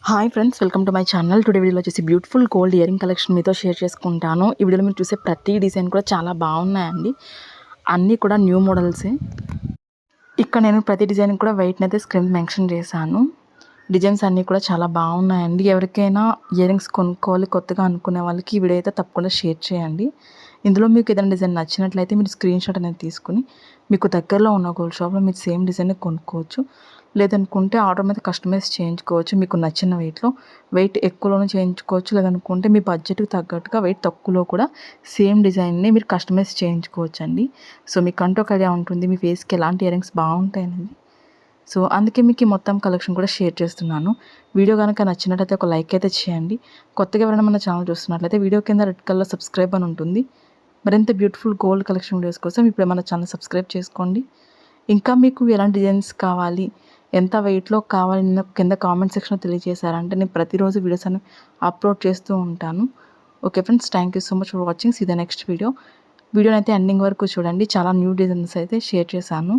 Hi friends, welcome to my channel. Today వీడియోలో వచ్చేసి beautiful gold earring collection మీతో share చేసుకుంటాను. ఈ వీడియోలో మీరు చూసే ప్రతి డిజైన్ కూడా చాలా బాగున్నాయండి. అన్నీ కూడా న్యూ మోడల్సే. ఇక్కడ నేను ప్రతి డిజైన్ కూడా వెయిట్ని అయితే స్క్రీన్ మెన్షన్ చేశాను. డిజైన్స్ అన్నీ కూడా చాలా బాగున్నాయండి. ఎవరికైనా ఇయరింగ్స్ కొనుక్కోవాలి కొత్తగా అనుకునే వాళ్ళకి ఈ వీడియో అయితే తప్పకుండా షేర్ చేయండి. ఇందులో మీకు ఏదైనా డిజైన్ నచ్చినట్లయితే మీరు స్క్రీన్ షాట్ అనేది తీసుకుని మీకు దగ్గరలో ఉన్న గోల్డ్ షాప్లో మీరు సేమ్ డిజైన్ కొనుక్కోవచ్చు. లేదనుకుంటే ఆర్డర్ మీద కస్టమైజ్ చేయించుకోవచ్చు. మీకు నచ్చిన వెయిట్ ఎక్కువలోనే చేయించుకోవచ్చు. లేదనుకుంటే మీ బడ్జెట్కి తగ్గట్టుగా వెయిట్ తక్కువలో కూడా సేమ్ డిజైన్ని మీరు కస్టమైజ్ చేయించుకోవచ్చు అండి. సో మీకంటూ ఒక ఐడియా ఉంటుంది మీ ఫేస్కి ఎలాంటి ఇయరింగ్స్ బాగుంటాయనేది. సో అందుకే మీకు ఈ మొత్తం కలెక్షన్ కూడా షేర్ చేస్తున్నాను. వీడియో కనుక నచ్చినట్లయితే ఒక లైక్ అయితే చేయండి. కొత్తగా ఎవరైనా మన ఛానల్ చూస్తున్నట్లయితే వీడియో కింద రెడ్ కలర్ సబ్స్క్రైబ్ అని ఉంటుంది. మరింత బ్యూటిఫుల్ గోల్డ్ కలెక్షన్ వీడియోస్ కోసం ఇప్పుడు మన ఛానల్ సబ్స్క్రైబ్ చేసుకోండి. ఇంకా మీకు ఎలాంటి డిజైన్స్ కావాలి, ఎంత వెయిట్లో కావాలి కింద కామెంట్ సెక్షన్లో తెలియజేశారంటే నేను ప్రతిరోజు వీడియోస్ అని అప్లోడ్ చేస్తూ ఉంటాను. Okay friends, thank you so much for watching. See the next వీడియోని అయితే ఎండింగ్ వరకు చూడండి. చాలా న్యూ డిజైన్స్ అయితే షేర్ చేశాను.